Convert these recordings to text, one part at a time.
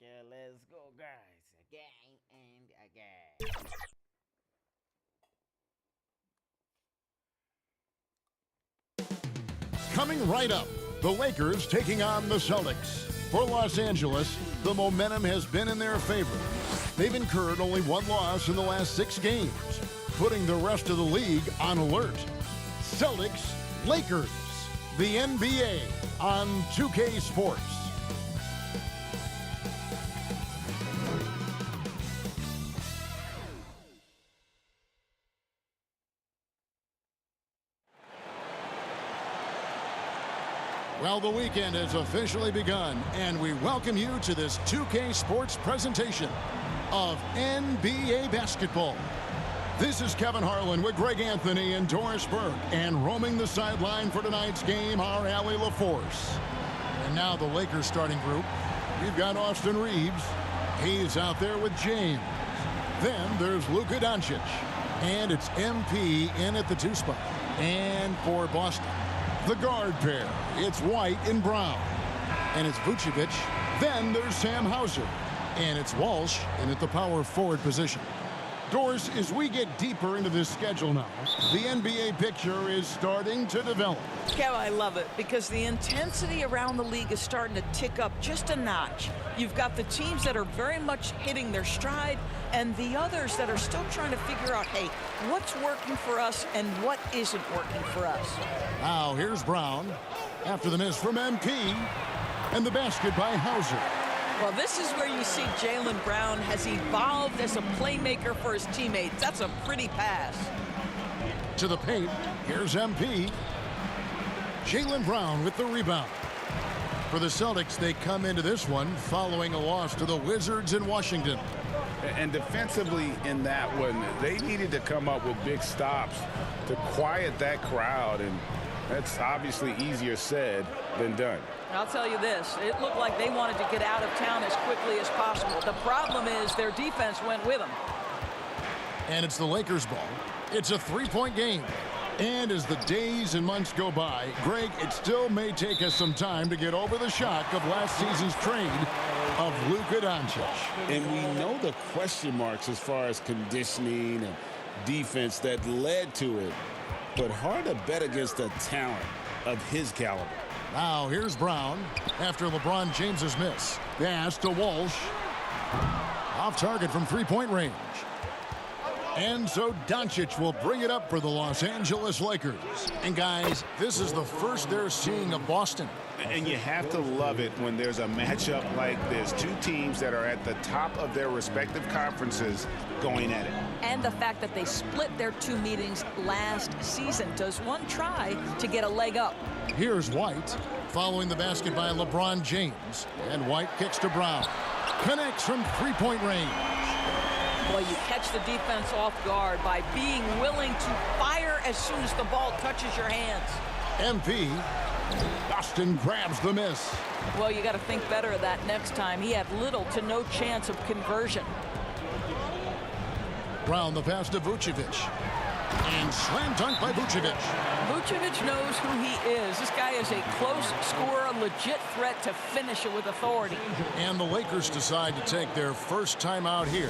Yeah, let's go, guys. Again and again. Coming right up, the Lakers taking on the Celtics. For Los Angeles, the momentum has been in their favor. They've incurred only one loss in the last 6 games, putting the rest of the league on alert. Celtics, Lakers, the NBA on 2K Sports. Well, the weekend has officially begun, and we welcome you to this 2K Sports presentation of NBA basketball. This is Kevin Harlan with Greg Anthony and Doris Burke, and roaming the sideline for tonight's game, our Allie LaForce. And now the Lakers starting group. We've got Austin Reeves. He's out there with James. Then there's Luka Doncic, and it's MP in at the 2 spot. And for Boston, the guard pair, it's White and Brown. And it's Vucevic. Then there's Sam Hauser. And it's Walsh in at the power forward position. Doris, as we get deeper into this schedule now, the NBA picture is starting to develop. Kev, I love it because the intensity around the league is starting to tick up just a notch. You've got the teams that are very much hitting their stride and the others that are still trying to figure out, hey, what's working for us and what isn't working for us. Now here's Brown after the miss from MP and the basket by Hauser. Well, this is where you see Jaylen Brown has evolved as a playmaker for his teammates. That's a pretty pass. To the paint, here's MP. Jaylen Brown with the rebound. For the Celtics, they come into this one following a loss to the Wizards in Washington. And defensively in that one, they needed to come up with big stops to quiet that crowd, and that's obviously easier said than done. I'll tell you this, it looked like they wanted to get out of town as quickly as possible. The problem is their defense went with them. And it's the Lakers' ball. It's a 3-point game. And as the days and months go by, Greg, it still may take us some time to get over the shock of last season's trade of Luka Doncic. And we know the question marks as far as conditioning and defense that led to it. But hard to bet against the talent of his caliber. Now here's Brown after LeBron James's miss. Pass to Walsh. Off target from 3-point range. And so Doncic will bring it up for the Los Angeles Lakers. And guys, this is the first they're seeing of Boston. And you have to love it when there's a matchup like this. 2 teams that are at the top of their respective conferences going at it. And the fact that they split their 2 meetings last season. Does one try to get a leg up? Here's White following the basket by LeBron James. And White kicks to Brown. Connects from 3-point range. Boy, you catch the defense off guard by being willing to fire as soon as the ball touches your hands. MP. Boston grabs the miss. Well, you got to think better of that next time. He had little to no chance of conversion. Brown the pass to Vucevic. And slam dunk by Vucevic. Vucevic knows who he is. This guy is a close scorer, a legit threat to finish it with authority. And the Lakers decide to take their first time out here.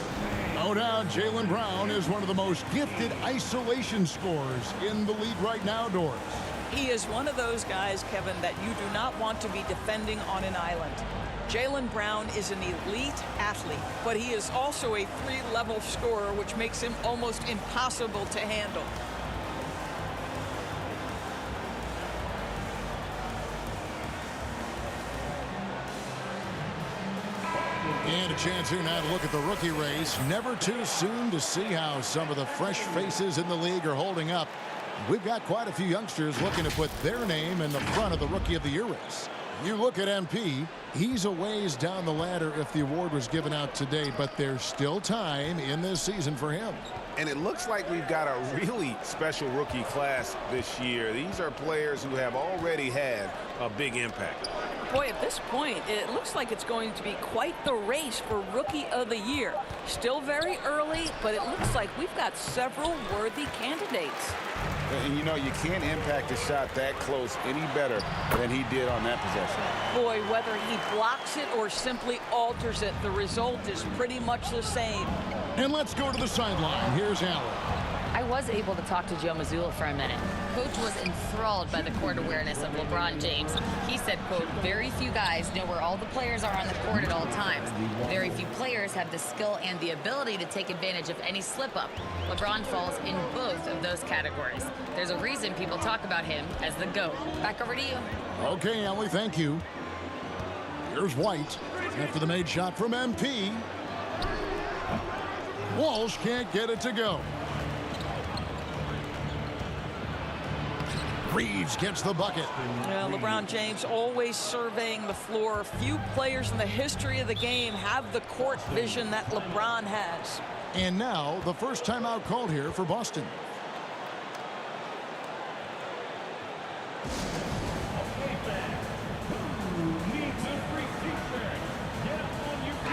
No doubt Jaylen Brown is one of the most gifted isolation scorers in the league right now, Doris. He is one of those guys, Kevin, that you do not want to be defending on an island. Jaylen Brown is an elite athlete, but he is also a 3-level scorer, which makes him almost impossible to handle. And a chance here now to look at the rookie race. Never too soon to see how some of the fresh faces in the league are holding up. We've got quite a few youngsters looking to put their name in the front of the Rookie of the Year race. You look at MP, he's a ways down the ladder if the award was given out today, but there's still time in this season for him. And it looks like we've got a really special rookie class this year. These are players who have already had a big impact. Boy, at this point, it looks like it's going to be quite the race for Rookie of the Year. Still very early, but it looks like we've got several worthy candidates. And, you know, you can't impact a shot that close any better than he did on that possession. Boy, whether he blocks it or simply alters it, the result is pretty much the same. And let's go to the sideline. Here's Allen. I was able to talk to Joe Mazzulla for a minute. Coach was enthralled by the court awareness of LeBron James. He said, quote, very few guys know where all the players are on the court at all times. Very few players have the skill and the ability to take advantage of any slip-up. LeBron falls in both of those categories. There's a reason people talk about him as the GOAT. Back over to you. Okay, Ellie, thank you. Here's White after the made shot from MP. Walsh can't get it to go. Reeves gets the bucket. LeBron James always surveying the floor. Few players in the history of the game have the court vision that LeBron has. And now the first timeout called here for Boston.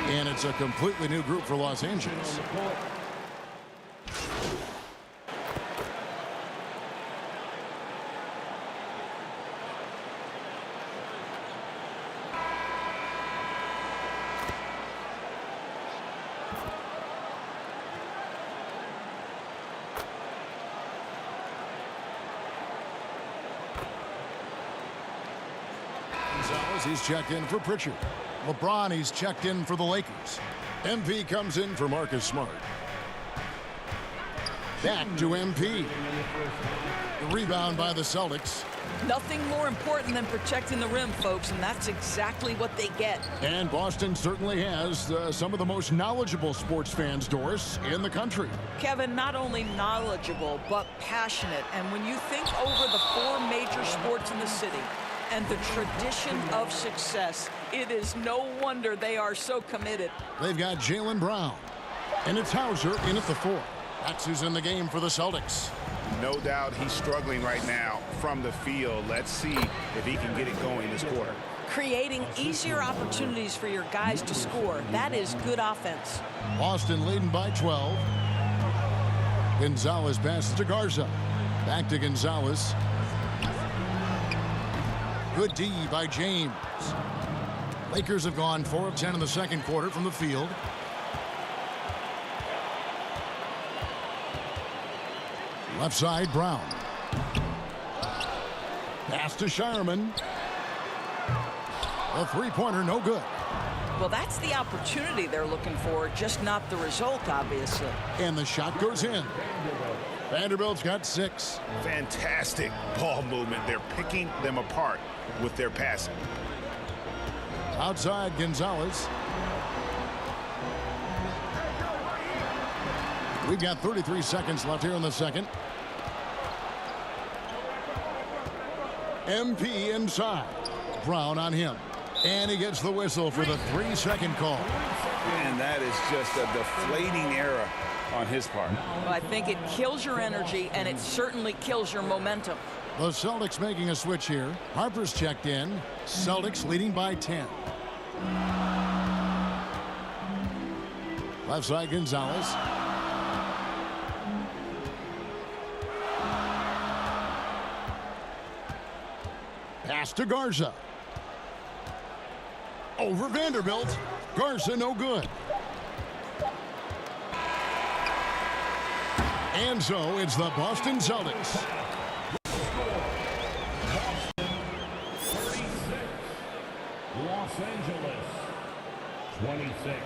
And it's a completely new group for Los Angeles. He's checked in for Pritchard. LeBron, he's checked in for the Lakers. MP comes in for Marcus Smart. Back to MP. The rebound by the Celtics. Nothing more important than protecting the rim, folks, and that's exactly what they get. And Boston certainly has some of the most knowledgeable sports fans, Doris, in the country. Kevin, not only knowledgeable, but passionate. And when you think over the 4 major sports in the city, and the tradition of success, it is no wonder they are so committed. They've got Jaylen Brown, and it's Hauser in at the 4. That's who's in the game for the Celtics. No doubt he's struggling right now from the field. Let's see if he can get it going this quarter. Creating easier opportunities for your guys to score. That is good offense. Boston leading by 12. Gonzalez passes to Garza. Back to Gonzalez. Good D by James. Lakers have gone 4 of 10 in the second quarter from the field. Left side, Brown. Pass to Shireman. A three-pointer, no good. Well, that's the opportunity they're looking for, just not the result, obviously. And the shot goes in. Vanderbilt's got 6. Fantastic ball movement. They're picking them apart with their passing. Outside, Gonzalez. We've got 33 seconds left here in the second. MP inside. Brown on him. And he gets the whistle for the 3-second call. And that is just a deflating error on his part. Well, I think it kills your energy, and it certainly kills your momentum. The Celtics making a switch here. Harper's checked in. Celtics leading by 10. Left side, Gonzalez. Pass to Garza. Over Vanderbilt. Garza no good. And so it's the Boston Celtics. Los Angeles 26.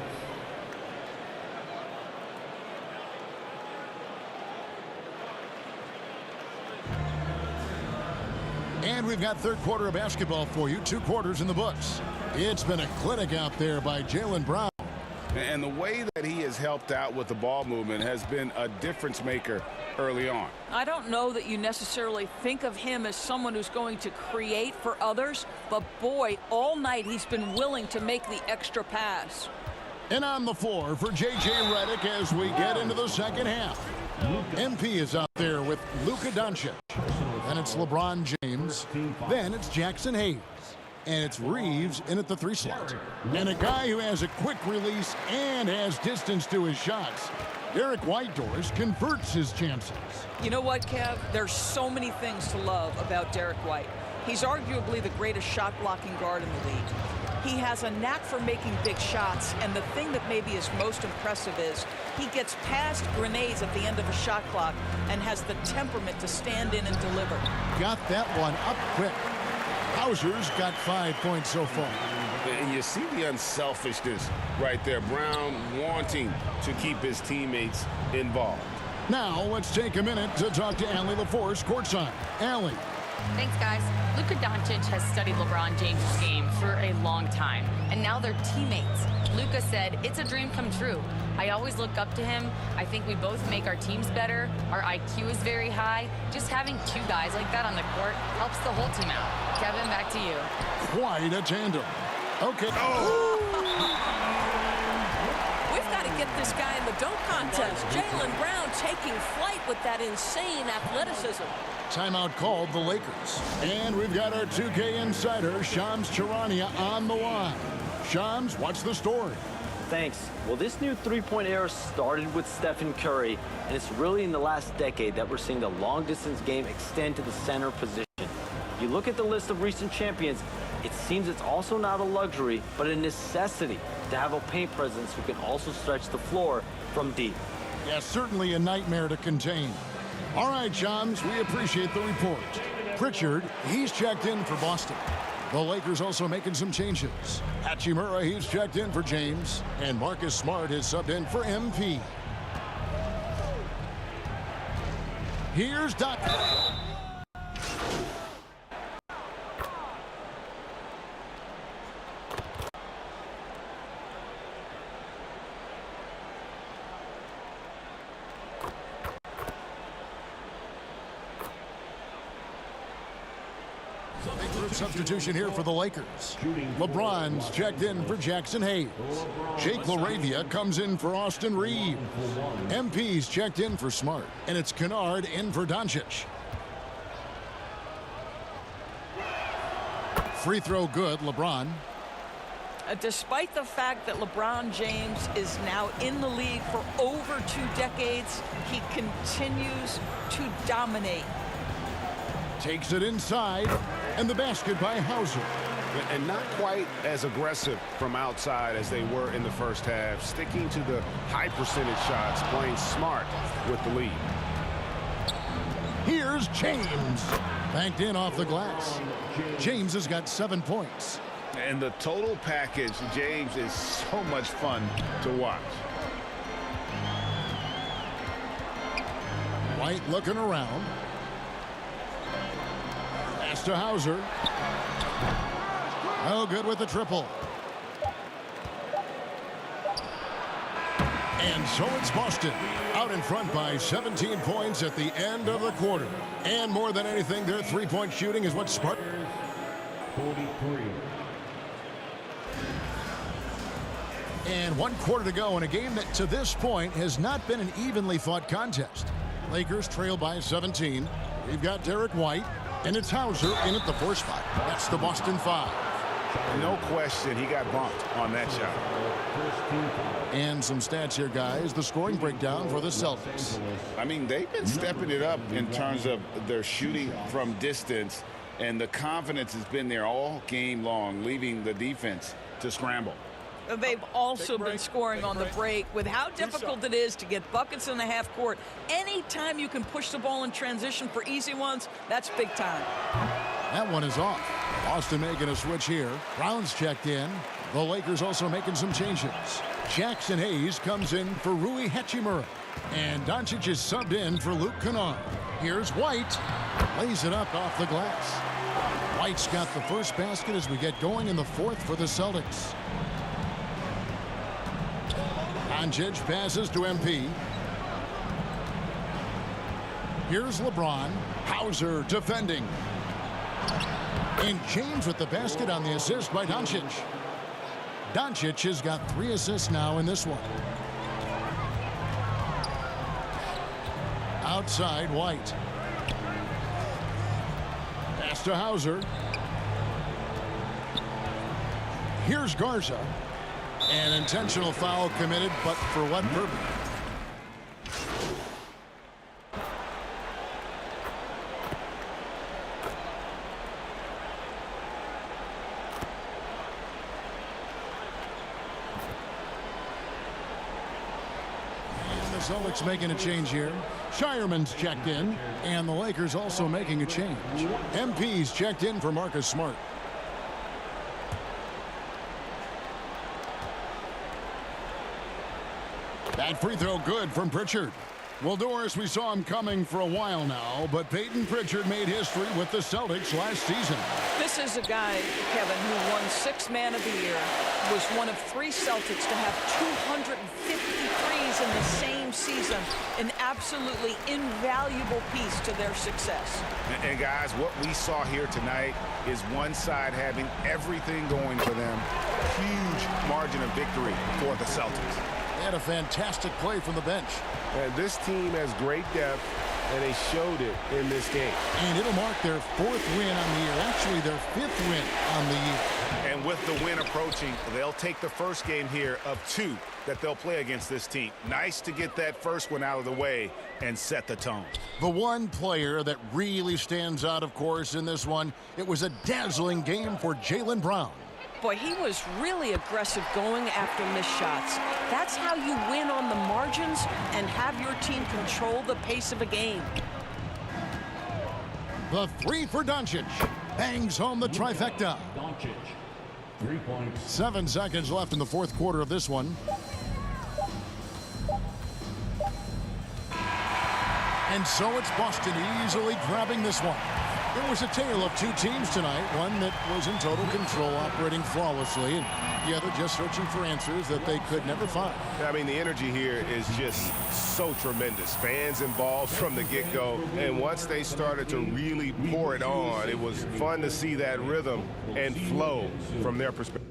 And we've got third quarter of basketball for you. 2 quarters in the books. It's been a clinic out there by Jaylen Brown. And the way that he has helped out with the ball movement has been a difference maker early on. I don't know that you necessarily think of him as someone who's going to create for others, but boy, all night he's been willing to make the extra pass. And on the floor for J.J. Redick as we get into the second half. MP is out there with Luka Doncic. Then it's LeBron James. Then it's Jackson Hayes. And it's Reeves in at the 3 slot. And a guy who has a quick release and has distance to his shots. Derek Whitehorse converts his chances. You know what, Kev? There's so many things to love about Derek White. He's arguably the greatest shot-blocking guard in the league. He has a knack for making big shots, and the thing that maybe is most impressive is he gets past grenades at the end of a shot clock and has the temperament to stand in and deliver. Got that one up quick. Hauser's got 5 points so far. And you see the unselfishness right there. Brown wanting to keep his teammates involved. Now let's take a minute to talk to Allie LaForce courtside. Allie. Thanks, guys. Luka Doncic has studied LeBron James' game for a long time, and now they're teammates. Luka said, "It's a dream come true. I always look up to him. I think we both make our teams better. Our IQ is very high. Just having 2 guys like that on the court helps the whole team out." Kevin, back to you. Quite a tandem. Okay. We've got to get this guy in the dunk contest. Jaylen Brown taking flight with that insane athleticism. Timeout called the Lakers. And we've got our 2K insider, Shams Charania, on the line. Shams, what's the story? Thanks. Well, this new three-point era started with Stephen Curry, and it's really in the last decade that we're seeing the long-distance game extend to the center position. If you look at the list of recent champions, it seems it's also not a luxury, but a necessity to have a paint presence who can also stretch the floor from deep. Yeah, certainly a nightmare to contain. All right, Shams, we appreciate the report. Pritchard, he's checked in for Boston. The Lakers also making some changes. Hachimura, he's checked in for James. And Marcus Smart is subbed in for MP. Here's Doc. Substitution here for the Lakers. LeBron's checked in for Jackson Hayes. Jake LaRavia comes in for Austin Reeves. MP's checked in for Smart. And it's Kennard in for Doncic. Free throw good, LeBron. Despite the fact that LeBron James is now in the league for over 2 decades, he continues to dominate. Takes it inside, and the basket by Hauser. And not quite as aggressive from outside as they were in the first half, sticking to the high percentage shots, playing smart with the lead. Here's James. Banked in off the glass. James has got 7 points. And the total package, James, is so much fun to watch. White looking around. Pass to Hauser. Oh, good with the triple. And so it's Boston out in front by 17 points at the end of the quarter. And more than anything, their three-point shooting is what sparked. 43. And 1 quarter to go in a game that to this point has not been an evenly fought contest. Lakers trail by 17. We've got Derek White, and it's Hauser in at the 4 spot. That's the Boston 5. No question, he got bumped on that shot. And some stats here, guys. The scoring breakdown for the Celtics. I mean, they've been stepping it up in terms of their shooting from distance, and the confidence has been there all game long, leaving the defense to scramble. They've also been scoring on the break. With how difficult it is to get buckets in the half court, anytime you can push the ball in transition for easy ones, that's big time. That one is off. Boston making a switch here. Brown's checked in. The Lakers also making some changes. Jackson Hayes comes in for Rui Hachimura. And Doncic is subbed in for Luke Kennard. Here's White. Lays it up off the glass. White's got the first basket as we get going in the 4th for the Celtics. Doncic passes to MP. Here's LeBron. Hauser defending. And James with the basket on the assist by Doncic. Doncic has got 3 assists now in this one. Outside, White. Pass to Hauser. Here's Garza. An intentional foul committed, but for what purpose? The Celtics making a change here. Shireman's checked in, and the Lakers also making a change. MP's checked in for Marcus Smart. That free throw good from Pritchard. Well, Doris, we saw him coming for a while now, but Peyton Pritchard made history with the Celtics last season. This is a guy, Kevin, who won 6th Man of the Year, was one of 3 Celtics to have 253s in the same season, an absolutely invaluable piece to their success. And guys, what we saw here tonight is one side having everything going for them. Huge margin of victory for the Celtics. They had a fantastic play from the bench. And this team has great depth, and they showed it in this game. And it'll mark their 4th win on the year. Actually, their 5th win on the year. And with the win approaching, they'll take the first game here of 2 that they'll play against this team. Nice to get that first one out of the way and set the tone. The one player that really stands out, of course, in this one, it was a dazzling game for Jaylen Brown. Boy, he was really aggressive going after missed shots. That's how you win on the margins and have your team control the pace of a game. The 3 for Doncic. Bangs home the trifecta. Doncic, 3 points. 7 seconds left in the 4th quarter of this one. And so it's Boston easily grabbing this one. It was a tale of 2 teams tonight, one that was in total control, operating flawlessly, and the other just searching for answers that they could never find. I mean, the energy here is just so tremendous. Fans involved from the get-go, and once they started to really pour it on, it was fun to see that rhythm and flow from their perspective.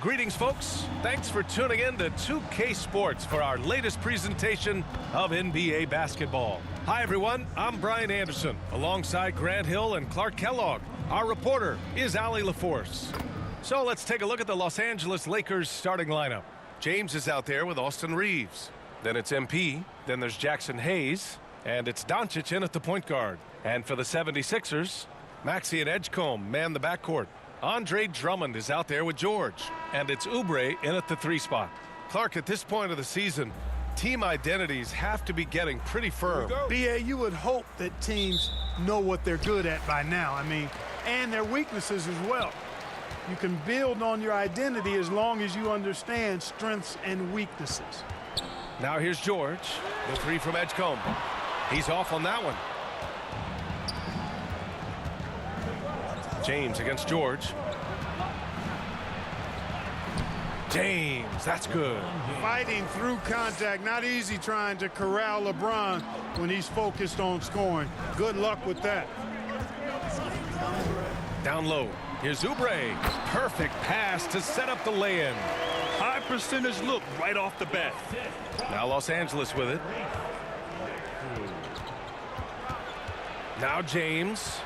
Greetings, folks. Thanks for tuning in to 2K Sports for our latest presentation of NBA basketball. Hi, everyone. I'm Brian Anderson, alongside Grant Hill and Clark Kellogg. Our reporter is Allie LaForce. So let's take a look at the Los Angeles Lakers starting lineup. James is out there with Austin Reeves. Then it's MP. Then there's Jackson Hayes. And it's Doncic in at the point guard. And for the 76ers, Maxey and Edgecombe man the backcourt. Andre Drummond is out there with George. And it's Oubre in at the 3 spot. Clark, at this point of the season, team identities have to be getting pretty firm. B.A., you would hope that teams know what they're good at by now. I mean, and their weaknesses as well. You can build on your identity as long as you understand strengths and weaknesses. Now here's George. The 3 from Edgecombe. He's off on that one. James against George. James, that's good. Fighting through contact, not easy trying to corral LeBron when he's focused on scoring. Good luck with that. Down low, here's Oubre. Perfect pass to set up the lay-in. High percentage look right off the bat. Now Los Angeles with it. Now James.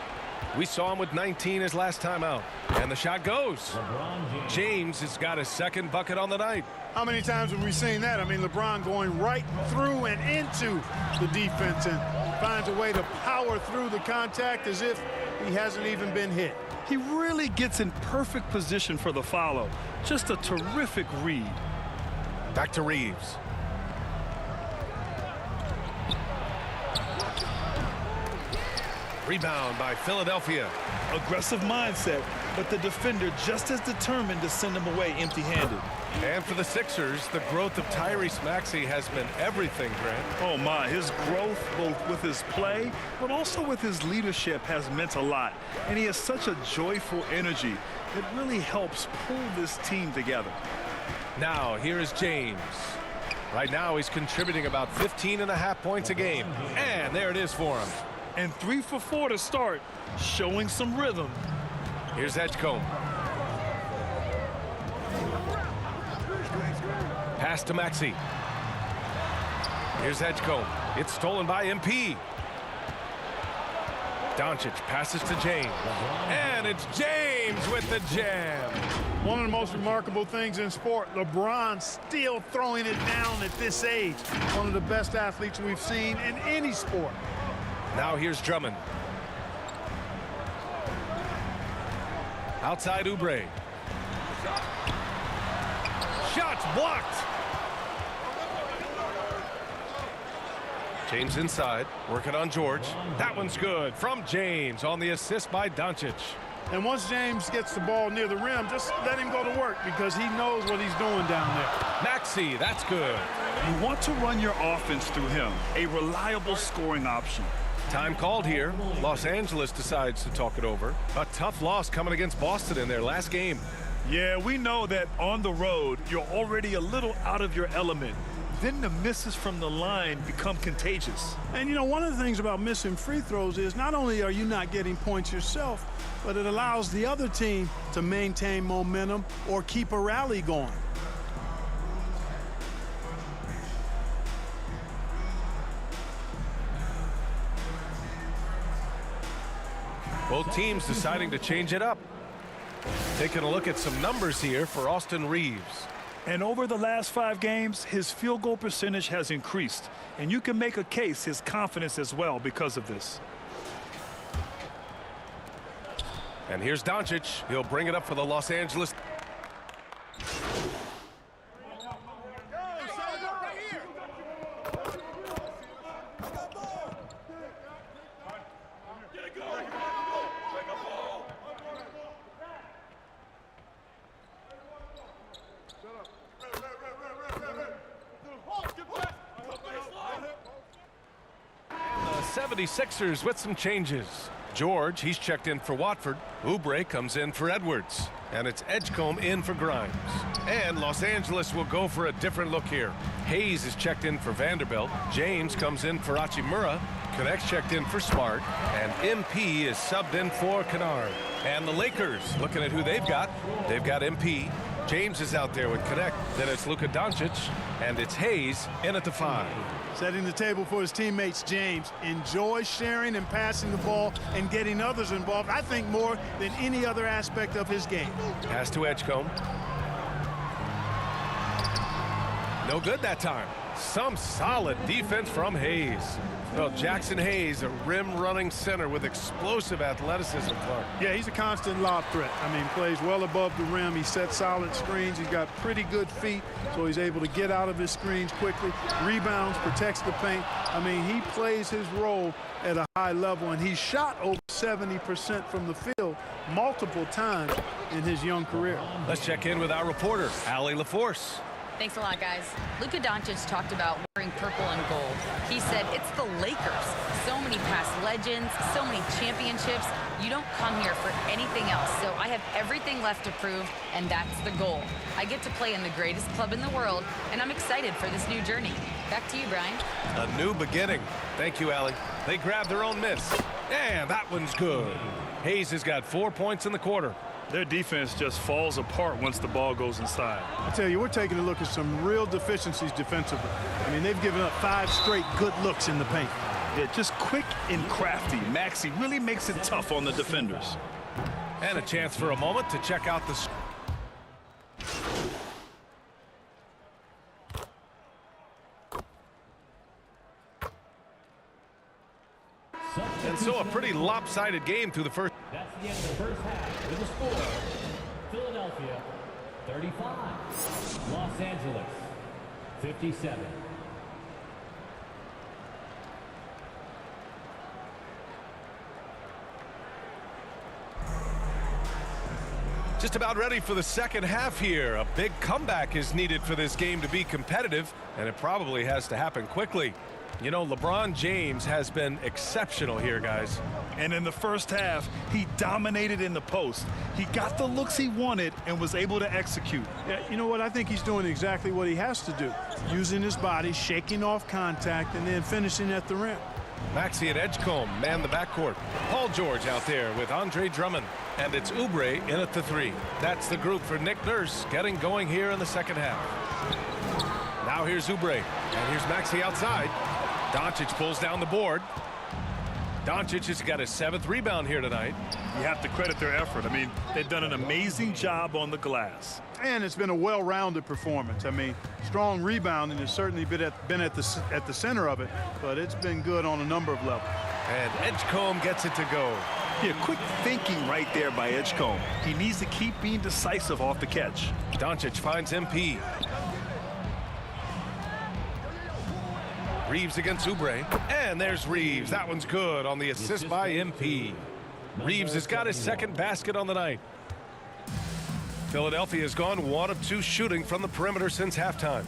We saw him with 19 his last time out. And the shot goes. James has got his second bucket on the night. How many times have we seen that? I mean, LeBron going right through and into the defense and finds a way to power through the contact as if he hasn't even been hit. He really gets in perfect position for the follow. Just a terrific read. Back to Reeves. Rebound by Philadelphia. Aggressive mindset, but the defender just as determined to send him away empty-handed. And for the Sixers, the growth of Tyrese Maxey has been everything, Grant. Oh my, his growth both with his play, but also with his leadership has meant a lot. And he has such a joyful energy that really helps pull this team together. Now, here is James. Right now, he's contributing about 15.5 points a game. And there it is for him. And 3 for 4 to start, showing some rhythm. Here's Edgecombe. Pass to Maxey. Here's Edgecombe. It's stolen by MP. Doncic passes to James. And it's James with the jam. One of the most remarkable things in sport, LeBron still throwing it down at this age. One of the best athletes we've seen in any sport. Now here's Drummond. Outside Oubre. Shots blocked. James inside, working on George. That one's good from James on the assist by Doncic. And once James gets the ball near the rim, just let him go to work because he knows what he's doing down there. Maxey, that's good. You want to run your offense through him, a reliable scoring option. Time called here. Los Angeles decides to talk it over. A tough loss coming against Boston in their last game. Yeah, we know that on the road, you're already a little out of your element. Then the misses from the line become contagious. And, you know, one of the things about missing free throws is not only are you not getting points yourself, but it allows the other team to maintain momentum or keep a rally going. Both teams deciding to change it up. Taking a look at some numbers here for Austin Reeves. And over the last 5 games, his field goal percentage has increased. And you can make a case his confidence as well because of this. And here's Doncic. He'll bring it up for the Los Angeles. The 76ers with some changes. George, he's checked in for Watford. Oubre comes in for Edwards. And it's Edgecombe in for Grimes. And Los Angeles will go for a different look here. Hayes is checked in for Vanderbilt. James comes in for Hachimura. Connect's checked in for Smart. And MP is subbed in for Kennard. And the Lakers, looking at who they've got MP. James is out there with Connect. Then it's Luka Doncic. And it's Hayes in at the 5. Setting the table for his teammates, James enjoys sharing and passing the ball and getting others involved, I think, more than any other aspect of his game. Pass to Edgecombe. No good that time. Some solid defense from Hayes. Well, Jackson Hayes, a rim-running center with explosive athleticism, Clark. Yeah, he's a constant lob threat. I mean, plays well above the rim. He sets solid screens. He's got pretty good feet, so he's able to get out of his screens quickly. Rebounds, protects the paint. I mean, he plays his role at a high level, and he's shot over 70% from the field multiple times in his young career. Let's check in with our reporter, Allie LaForce. Thanks a lot, guys. Luka Doncic talked about wearing purple and gold. He said it's the Lakers. So many past legends, so many championships. You don't come here for anything else. So I have everything left to prove, and that's the goal. I get to play in the greatest club in the world, and I'm excited for this new journey. Back to you, Brian. A new beginning. Thank you, Allie. They grabbed their own miss. Yeah, that one's good. Hayes has got 4 points in the quarter. Their defense just falls apart once the ball goes inside. I tell you, we're taking a look at some real deficiencies defensively. I mean, they've given up 5 straight good looks in the paint. Yeah, just quick and crafty. Maxey really makes it tough on the defenders. And a chance for a moment to check out the... And so a pretty lopsided game through the first. That's the end of the first half with the score. Philadelphia 35, Los Angeles 57. Just about ready for the second half here. A big comeback is needed for this game to be competitive, and it probably has to happen quickly. You know, LeBron James has been exceptional here, guys. And in the first half, he dominated in the post. He got the looks he wanted and was able to execute. Yeah, you know what? I think he's doing exactly what he has to do. Using his body, shaking off contact, and then finishing at the rim. Maxey and Edgecombe man the backcourt. Paul George out there with Andre Drummond. And it's Oubre in at the 3. That's the group for Nick Nurse getting going here in the second half. Now here's Oubre. And here's Maxey outside. Doncic pulls down the board. Doncic has got his 7th rebound here tonight. You have to credit their effort. I mean, they've done an amazing job on the glass. And it's been a well-rounded performance. I mean, strong rebounding has certainly been at the center of it, but it's been good on a number of levels. And Edgecombe gets it to go. Yeah, quick thinking right there by Edgecombe. He needs to keep being decisive off the catch. Doncic finds MP. Reeves against Oubre. And there's Reeves. That one's good on the assist by MP. Reeves has got his 2nd basket on the night. Philadelphia has gone 1 of 2 shooting from the perimeter since halftime.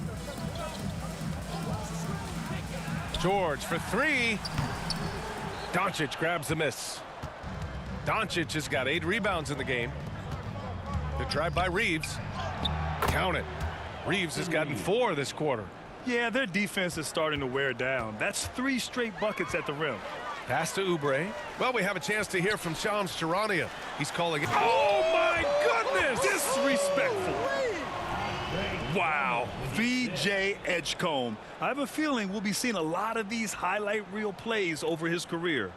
George for 3. Doncic grabs the miss. Doncic has got 8 rebounds in the game. Good drive by Reeves. Count it. Reeves has gotten 4 this quarter. Yeah, their defense is starting to wear down. That's 3 straight buckets at the rim. Pass to Oubre. Well, we have a chance to hear from Shams Charania. He's calling it. Oh, my goodness! Disrespectful. Wow. VJ Edgecombe. I have a feeling we'll be seeing a lot of these highlight reel plays over his career.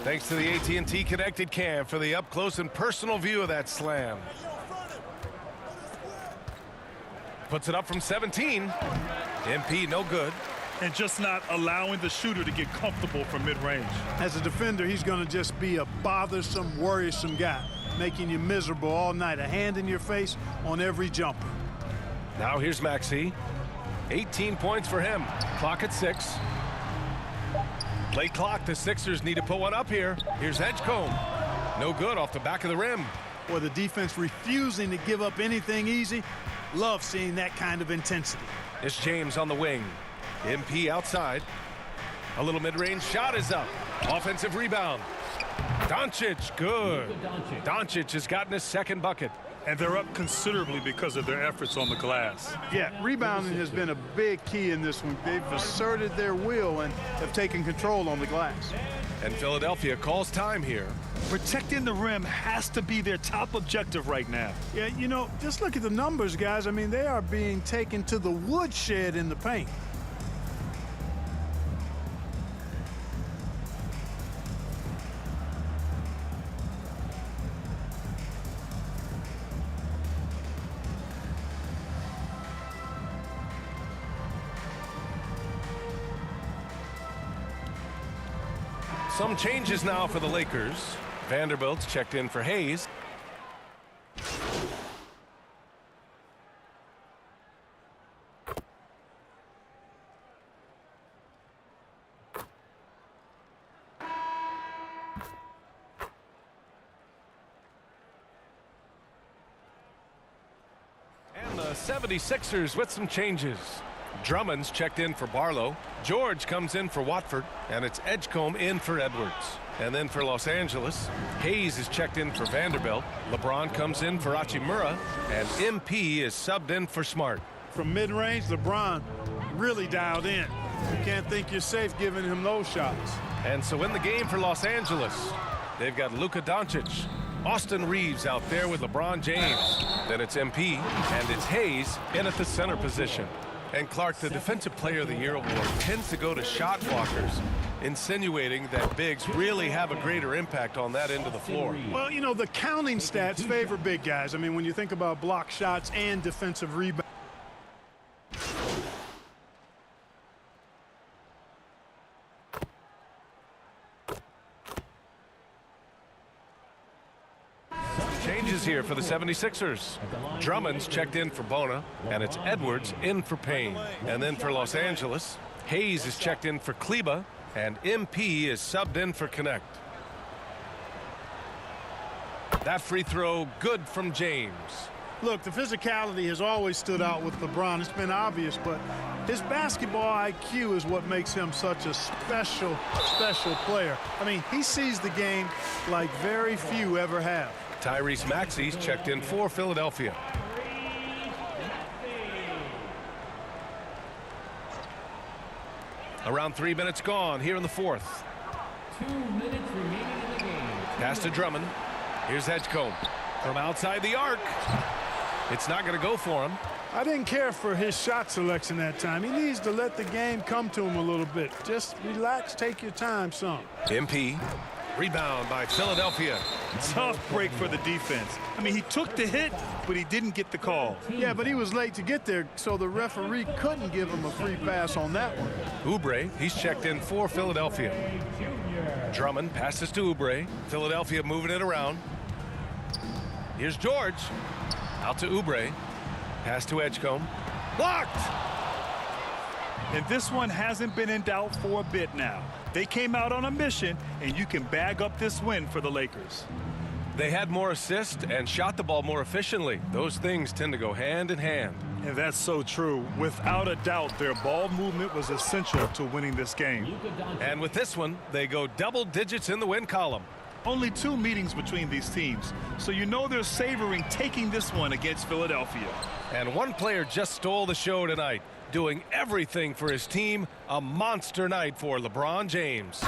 Thanks to the AT&T Connected Cam for the up-close and personal view of that slam. Puts it up from 17. MP no good. And just not allowing the shooter to get comfortable from mid-range. As a defender, he's going to just be a bothersome, worrisome guy, making you miserable all night, a hand in your face on every jumper. Now here's Maxey. 18 points for him. Clock at 6. Play clock. The Sixers need to put one up here. Here's Edgecombe. No good off the back of the rim. Boy, the defense refusing to give up anything easy. Love seeing that kind of intensity. It's James on the wing. MP outside. A little mid-range shot is up. Offensive rebound. Doncic, good. Doncic has gotten his 2nd bucket. And they're up considerably because of their efforts on the glass. Yeah, rebounding has been a big key in this one. They've asserted their will and have taken control on the glass. And Philadelphia calls time here. Protecting the rim has to be their top objective right now. Yeah, you know, just look at the numbers, guys. I mean, they are being taken to the woodshed in the paint. Some changes now for the Lakers. Vanderbilt's checked in for Hayes. And the 76ers with some changes. Drummond's checked in for Barlow. George comes in for Watford. And it's Edgecombe in for Edwards. And then for Los Angeles, Hayes is checked in for Vanderbilt. LeBron comes in for Hachimura. And MP is subbed in for Smart. From mid-range, LeBron really dialed in. You can't think you're safe giving him those shots. And so in the game for Los Angeles, they've got Luka Doncic. Austin Reeves out there with LeBron James. Then it's MP, and it's Hayes in at the center position. And Clark, the Defensive Player of the Year award tends to go to shot blockers, insinuating that bigs really have a greater impact on that end of the floor. Well, you know, the counting stats favor big guys. I mean, when you think about block shots and defensive rebounds. Changes here for the 76ers. Drummond's checked in for Bona, and it's Edwards in for Payne. And then for Los Angeles, Hayes is checked in for Kleba, and MP is subbed in for Connect. That free throw good from James. Look, the physicality has always stood out with LeBron. It's been obvious, but his basketball IQ is what makes him such a special player. I mean, he sees the game like very few ever have. Tyrese Maxey's checked in for Philadelphia. Around 3 minutes gone here in the fourth. 2 minutes remaining in the game. Pass to Drummond. Here's Edgecombe from outside the arc. It's not going to go for him. I didn't care for his shot selection that time. He needs to let the game come to him a little bit. Just relax, take your time some. MP. Rebound by Philadelphia. Tough break for the defense. I mean, he took the hit, but he didn't get the call. Yeah, but he was late to get there, so the referee couldn't give him a free pass on that one. Oubre, he's checked in for Philadelphia. Drummond passes to Oubre. Philadelphia moving it around. Here's George. Out to Oubre. Pass to Edgecombe. Blocked! And this one hasn't been in doubt for a bit now. They came out on a mission, and you can bag up this win for the Lakers. They had more assists and shot the ball more efficiently. Those things tend to go hand in hand. And that's so true. Without a doubt, their ball movement was essential to winning this game. And with this one, they go double digits in the win column. Only 2 meetings between these teams, so you know they're savoring taking this one against Philadelphia. And one player just stole the show tonight, doing everything for his team. A monster night for LeBron James.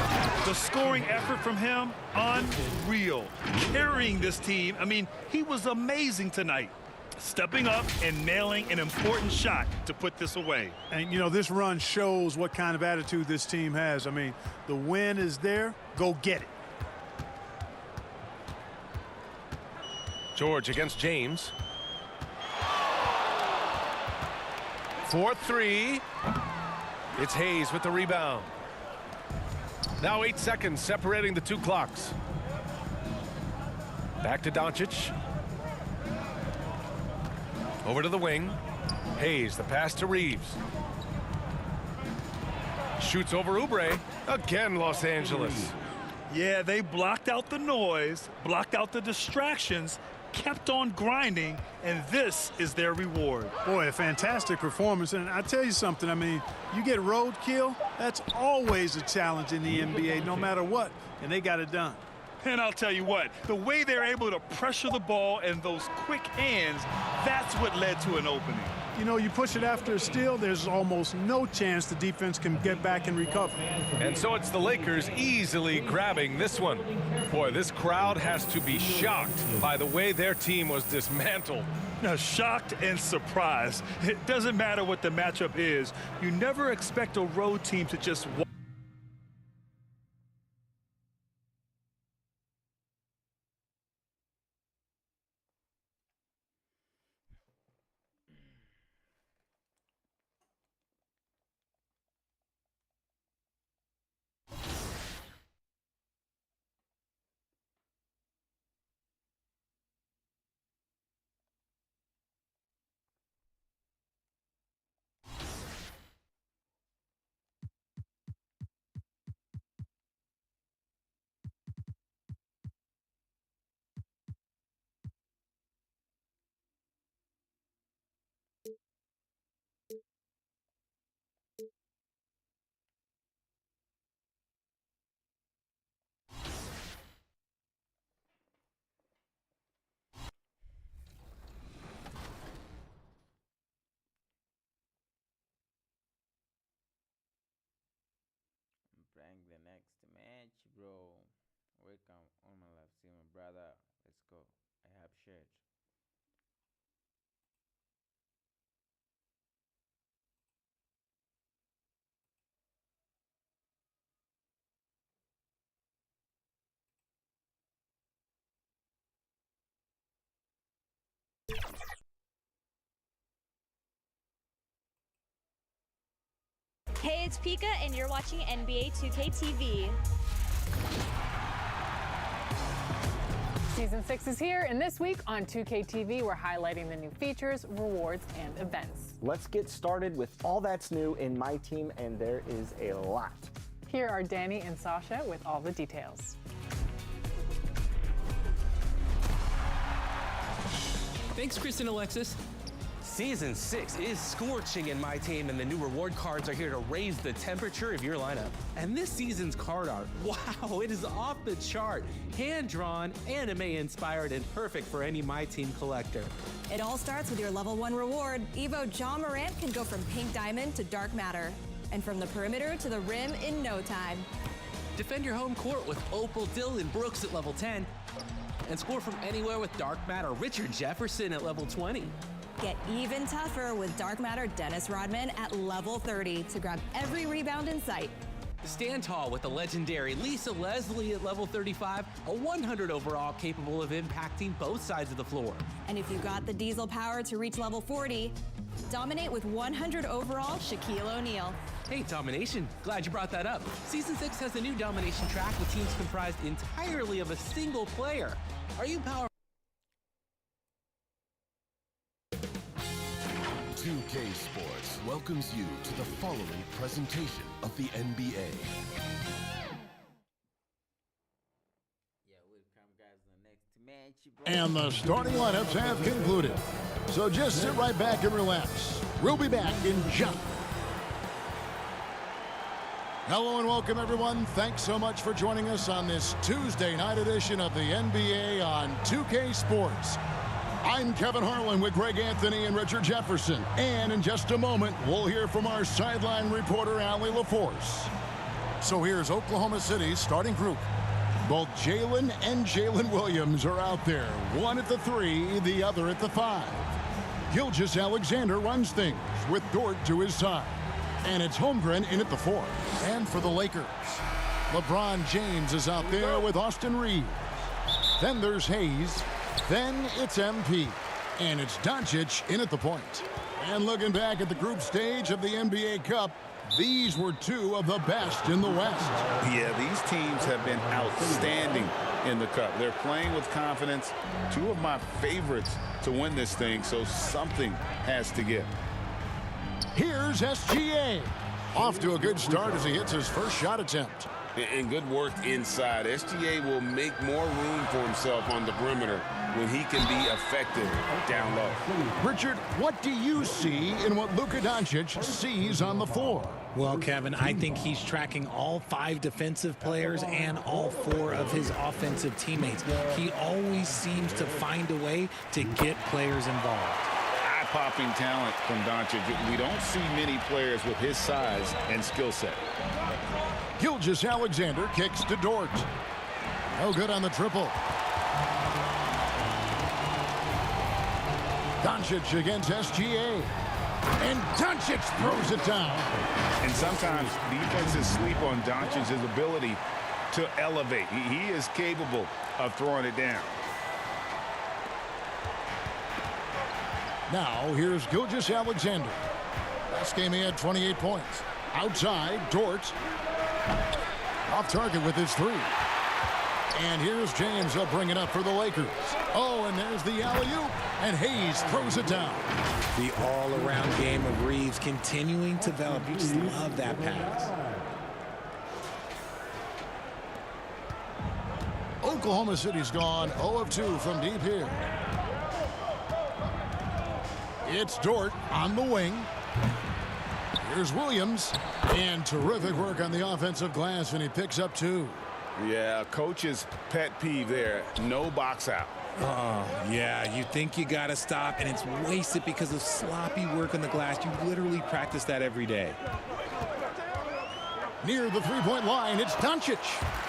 The scoring effort from him, unreal. Carrying this team, I mean, he was amazing tonight. Stepping up and nailing an important shot to put this away. And, you know, this run shows what kind of attitude this team has. I mean, the win is there. Go get it. George against James. 4-3. It's Hayes with the rebound. Now 8 seconds separating the 2 clocks. Back to Doncic. Over to the wing. Hayes, the pass to Reeves. Shoots over Oubre. Again, Los Angeles. Yeah, they blocked out the noise, blocked out the distractions, kept on grinding, and this is their reward. Boy, a fantastic performance. And I tell you something, I mean, you get roadkill, that's always a challenge in the NBA, no matter what, and they got it done. And I'll tell you what, the way they're able to pressure the ball and those quick hands, that's what led to an opening. You know, you push it after a steal, there's almost no chance the defense can get back and recover. And so it's the Lakers easily grabbing this one. Boy, this crowd has to be shocked by the way their team was dismantled. Now, shocked and surprised. It doesn't matter what the matchup is. You never expect a road team to just walk. Playing the next match, bro. Welcome on my live stream, brother. Let's go. I have shared. Hey, it's Pika, and you're watching NBA 2K TV. Season 6 is here, and this week on 2K TV, we're highlighting the new features, rewards, and events. Let's get started with all that's new in my team, and there is a lot. Here are Danny and Sasha with all the details. Thanks, Chris and Alexis. Season 6 is scorching in my team, and the new reward cards are here to raise the temperature of your lineup. And this season's card art, wow, it is off the chart. Hand-drawn, anime-inspired, and perfect for any My Team collector. It all starts with your level 1 reward. Evo John Morant can go from pink diamond to dark matter, and from the perimeter to the rim in no time. Defend your home court with Opal Dylan Brooks at level 10, and score from anywhere with dark matter Richard Jefferson at level 20. Get even tougher with Dark Matter Dennis Rodman at level 30 to grab every rebound in sight. Stand tall with the legendary Lisa Leslie at level 35, a 100 overall capable of impacting both sides of the floor. And if you got the diesel power to reach level 40, dominate with 100 overall Shaquille O'Neal. Hey, Domination, glad you brought that up. Season 6 has a new Domination track with teams comprised entirely of a single player. Are you powerful? 2K Sports welcomes you to the following presentation of the NBA. And the starting lineups have concluded. So just sit right back and relax. We'll be back in just. Hello and welcome, everyone. Thanks so much for joining us on this Tuesday night edition of the NBA on 2K Sports. I'm Kevin Harlan with Greg Anthony and Richard Jefferson. And in just a moment, we'll hear from our sideline reporter, Allie LaForce. So here's Oklahoma City's starting group. Both Jalen and Jalen Williams are out there. One at the 3, the other at the 5. Gilgeous-Alexander runs things with Dort to his side. And it's Holmgren in at the 4. And for the Lakers, LeBron James is out there with Austin Reeves. Then there's Hayes. Then it's MP. And it's Doncic in at the point. And looking back at the group stage of the NBA Cup, these were two of the best in the West. Yeah, these teams have been outstanding in the Cup. They're playing with confidence. Two of my favorites to win this thing, so something has to give. Here's SGA. Off to a good start as he hits his first shot attempt. And good work inside. SGA will make more room for himself on the perimeter when he can be effective down low. Richard, what do you see in what Luka Doncic sees on the floor? Well, Kevin, I think he's tracking all 5 defensive players and all 4 of his offensive teammates. He always seems to find a way to get players involved. Eye-popping talent from Doncic. We don't see many players with his size and skill set. Gilgeous-Alexander kicks to Dort. No good on the triple. Doncic against SGA. And Doncic throws it down. And sometimes defenses sleep on Doncic's ability to elevate. He is capable of throwing it down. Now here's Gilgeous-Alexander. Last game he had 28 points. Outside, Dort. Off target with his 3. And here's James. He'll bring it up for the Lakers. Oh, and there's the alley-oop. And Hayes throws it down. The all-around game of Reeves continuing to develop. You just love that pass. Oklahoma City's gone 0 of 2 from deep here. It's Dort on the wing. Here's Williams. And terrific work on the offensive glass, and he picks up 2. Yeah, coach's pet peeve there. No box out. Oh, yeah, you think you got to stop, and it's wasted because of sloppy work on the glass. You literally practice that every day. Near the three-point line, it's Doncic.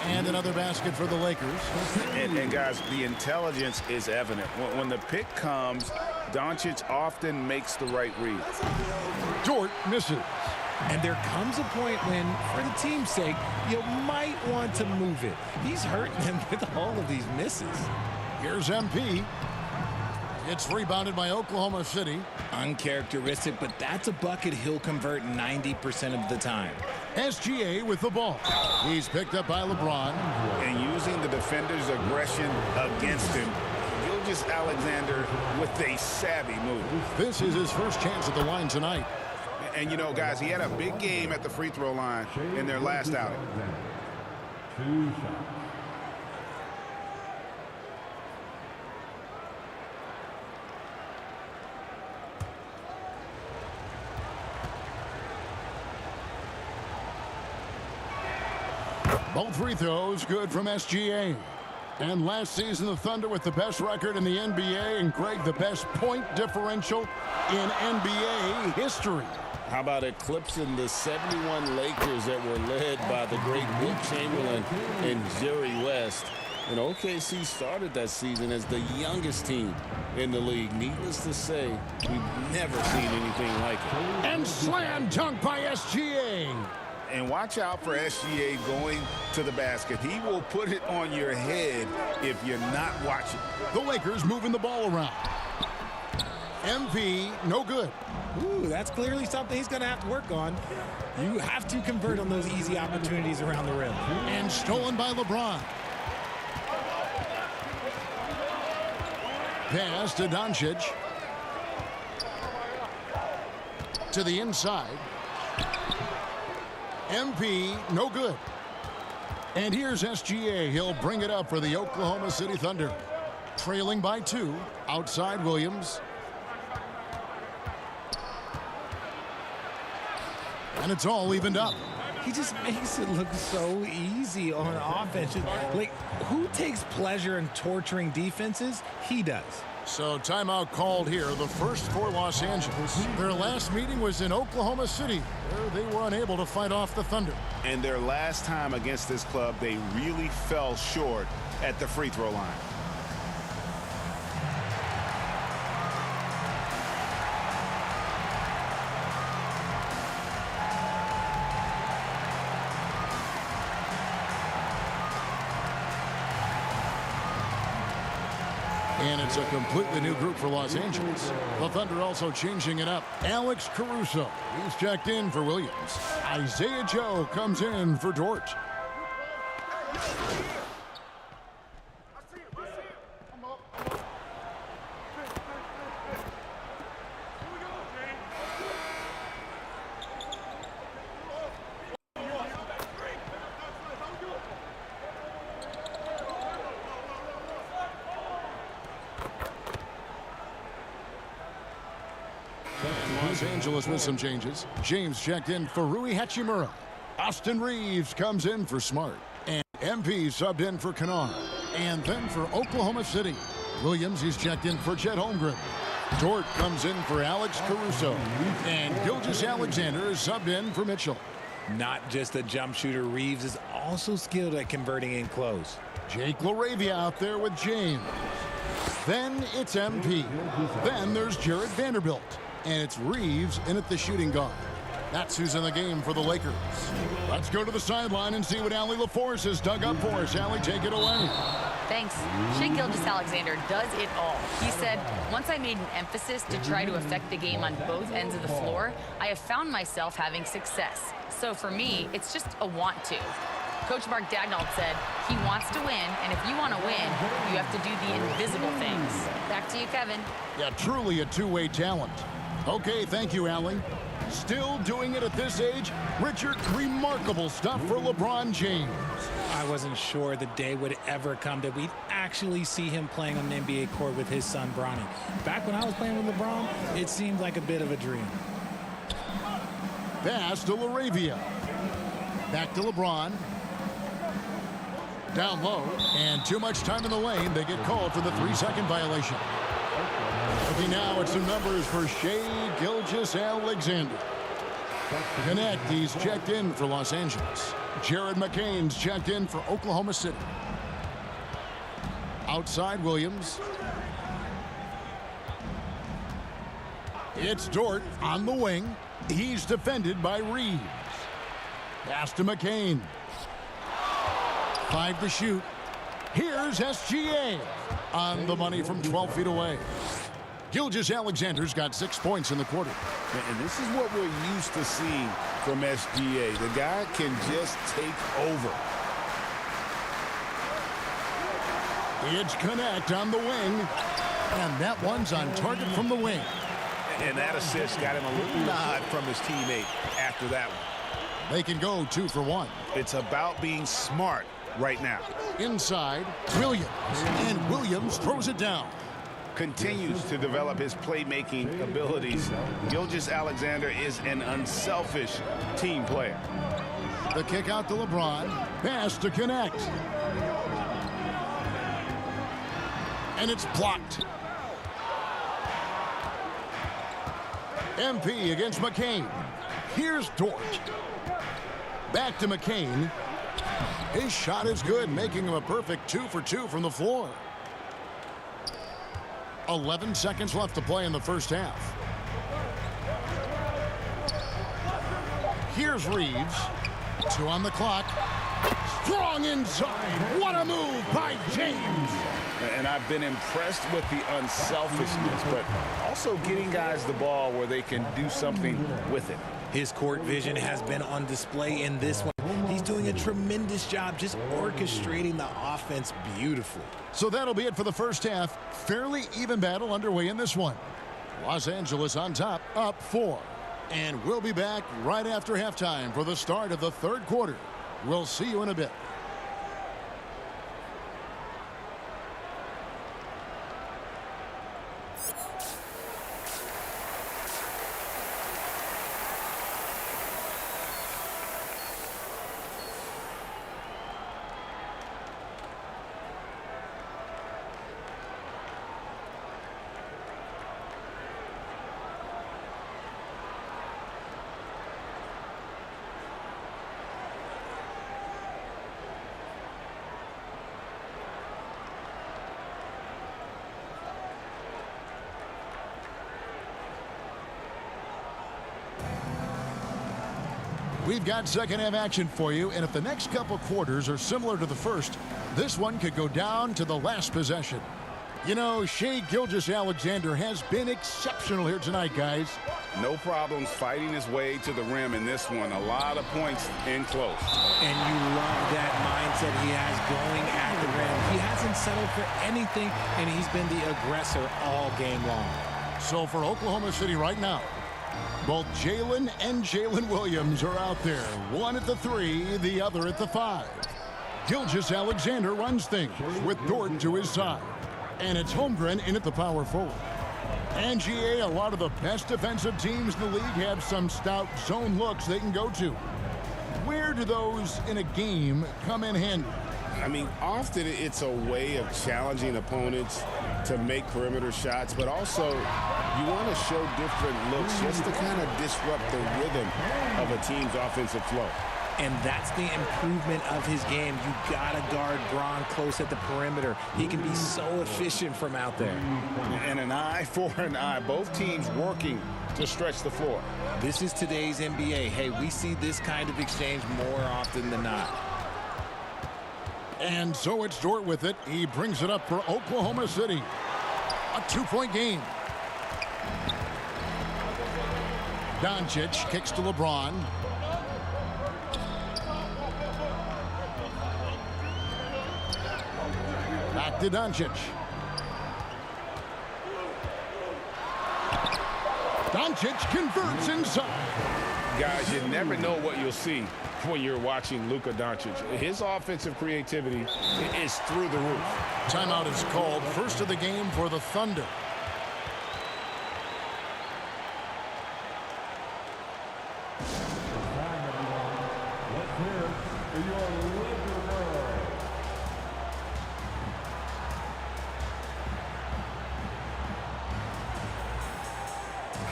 And another basket for the Lakers. And guys, the intelligence is evident. When the pick comes, Doncic often makes the right read. Dort misses. And there comes a point when, for the team's sake, you might want to move it. He's hurting them with all of these misses. Here's MP. It's rebounded by Oklahoma City. Uncharacteristic, but that's a bucket he'll convert 90% of the time. SGA with the ball. He's picked up by LeBron. And using the defender's aggression against him, Alexander with a savvy move. This is his first chance at the line tonight. And you know, guys, he had a big game at the free throw line in their last outing. 2 shots. Both free throws good from SGA. And last season, the Thunder with the best record in the NBA, and Greg, the best point differential in NBA history. How about eclipsing the 71 Lakers that were led by the great Wilt Chamberlain and Jerry West? And OKC started that season as the youngest team in the league. Needless to say, we've never seen anything like it. And slam dunk by SGA. And watch out for SGA going to the basket. He will put it on your head if you're not watching. The Lakers moving the ball around. MP, no good. Ooh, that's clearly something he's going to have to work on. You have to convert on those easy opportunities around the rim. And stolen by LeBron. Pass to Doncic. To the inside. MP, no good. And here's SGA. He'll bring it up for the Oklahoma City Thunder. Trailing by 2. Outside Williams. And it's all evened up. He just makes it look so easy on offense. Like, who takes pleasure in torturing defenses? He does. So timeout called here, the first for Los Angeles. Their last meeting was in Oklahoma City, where they were unable to fight off the Thunder. And their last time against this club, they really fell short at the free throw line. And it's a completely new group for Los Angeles. The Thunder also changing it up. Alex Caruso, he's checked in for Williams. Isaiah Joe comes in for Dort. Los Angeles with some changes. James checked in for Rui Hachimura. Austin Reeves comes in for Smart. And MP subbed in for Kennard. And then for Oklahoma City, Williams is checked in for Chet Holmgren. Dort comes in for Alex Caruso. And Gilgeous-Alexander is subbed in for Mitchell. Not just a jump shooter, Reeves is also skilled at converting in close. Jake LaRavia out there with James. Then it's MP. Then there's Jared Vanderbilt. And it's Reeves in at the shooting guard. That's who's in the game for the Lakers. Let's go to the sideline and see what Allie LaForce has dug up for us. Allie, take it away. Thanks. Shai Gilgeous-Alexander does it all. He said, once I made an emphasis to try to affect the game on both ends of the floor, I have found myself having success. So for me, it's just a want to. Coach Mark Dagnall said he wants to win, and if you want to win, you have to do the invisible things. Back to you, Kevin. Yeah, truly a two-way talent. Okay, thank you, Allie. Still doing it at this age, Richard, remarkable stuff for LeBron James. I wasn't sure the day would ever come that we'd actually see him playing on an NBA court with his son, Bronny. Back when I was playing with LeBron, it seemed like a bit of a dream. Pass to LaRavia. Back to LeBron. Down low, and too much time in the lane. They get called for the 3-second violation. Looking now at some numbers for Shai Gilgeous-Alexander. Connect, he's checked in for Los Angeles. Jared McCain's checked in for Oklahoma City. Outside Williams. It's Dort on the wing. He's defended by Reeves. Pass to McCain. 5 to shoot. Here's SGA on the money from 12 feet away. Gilgeous-Alexander's got 6 points in the quarter. And this is what we're used to seeing from SGA. The guy can just take over. It's Connect on the wing. And that one's on target from the wing. And that assist got him a little nod from his teammate after that one. They can go 2 for 1. It's about being smart right now. Inside, Williams. And Williams throws it down. Continues to develop his playmaking abilities. Gilgeous-Alexander is an unselfish team player. The kick out to LeBron. Pass to Connect. And it's blocked. MP against McCain. Here's Dort. Back to McCain. His shot is good, making him a perfect 2 for 2 from the floor. 11 seconds left to play in the first half. Here's Reeves. 2 on the clock. Strong inside. What a move by James. And I've been impressed with the unselfishness, but also getting guys the ball where they can do something with it. His court vision has been on display in this one. He's doing a tremendous job just orchestrating the offense beautifully. So that'll be it for the first half. Fairly even battle underway in this one. Los Angeles on top, up 4. And we'll be back right after halftime for the start of the third quarter. We'll see you in a bit. We've got second half action for you, and if the next couple quarters are similar to the first, this one could go down to the last possession. You know, Shai Gilgeous-Alexander has been exceptional here tonight, guys. No problems fighting his way to the rim in this one. A lot of points in close. And you love that mindset he has going at the rim. He hasn't settled for anything, and he's been the aggressor all game long. So for Oklahoma City right now, both Jalen and Jalen Williams are out there. One at the 3, the other at the 5. Gilgeous-Alexander runs things with Dort to his side. And it's Holmgren in at the power forward. And GA, a lot of the best defensive teams in the league have some stout zone looks they can go to. Where do those in a game come in handy? I mean, often it's a way of challenging opponents to make perimeter shots, but also you want to show different looks just to kind of disrupt the rhythm of a team's offensive flow. And that's the improvement of his game. You got to guard Braun close at the perimeter. He can be so efficient from out there. And an eye for an eye. Both teams working to stretch the floor. This is today's NBA. Hey, we see this kind of exchange more often than not. And so it's Dort with it. He brings it up for Oklahoma City. A 2-point game. Doncic kicks to LeBron. Back to Doncic. Doncic converts inside. Guys, you never know what you'll see when you're watching Luka Doncic. His offensive creativity is through the roof. Timeout is called. First of the game for the Thunder.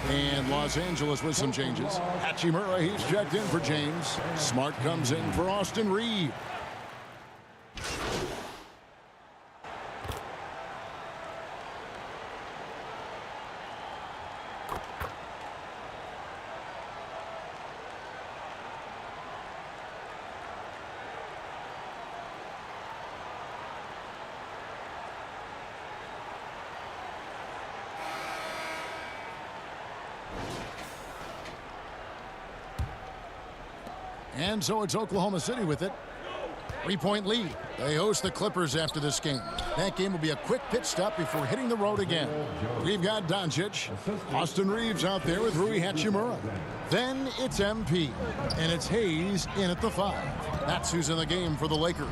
And Los Angeles with some changes. Hachimura, he's checked in for James. Smart comes in for Austin Reed. And so it's Oklahoma City with it. 3-point lead. They host the Clippers after this game. That game will be a quick pit stop before hitting the road again. We've got Doncic. Austin Reeves out there with Rui Hachimura. Then it's MP. And it's Hayes in at the 5. That's who's in the game for the Lakers.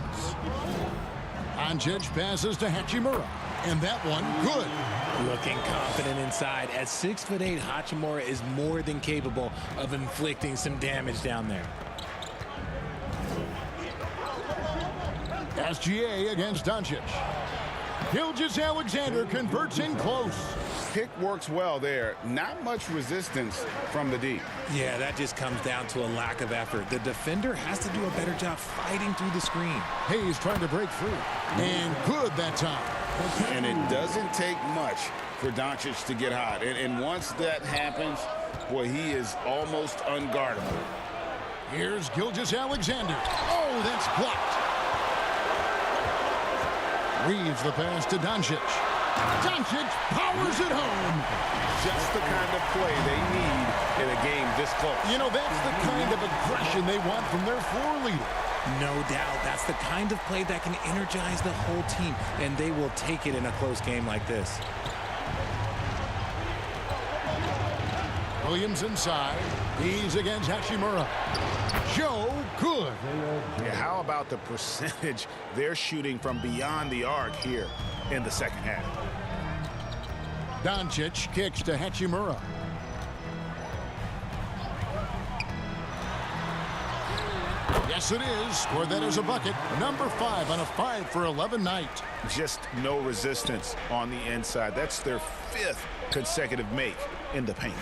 Doncic passes to Hachimura. And that one, good. Looking confident inside. At 6'8", Hachimura is more than capable of inflicting some damage down there. SGA against Doncic. Gilgeous-Alexander converts in close. Pick works well there. Not much resistance from the D. Yeah, that just comes down to a lack of effort. The defender has to do a better job fighting through the screen. Hayes trying to break free. And good that time. And it doesn't take much for Doncic to get hot. And once that happens, boy, he is almost unguardable. Here's Gilgeous-Alexander. Oh, that's blocked. Reeves the pass to Doncic. Doncic powers it home. Just the kind of play they need in a game this close. You know, that's the kind of aggression they want from their floor leader. No doubt. That's the kind of play that can energize the whole team, and they will take it in a close game like this. Williams inside. He's against Hachimura. Joe, good. Yeah, how about the percentage they're shooting from beyond the arc here in the second half? Doncic kicks to Hachimura. Yes, it is. Scored that as a bucket. Number 5 on a 5 for 11 night. Just no resistance on the inside. That's their 5th consecutive make in the paint.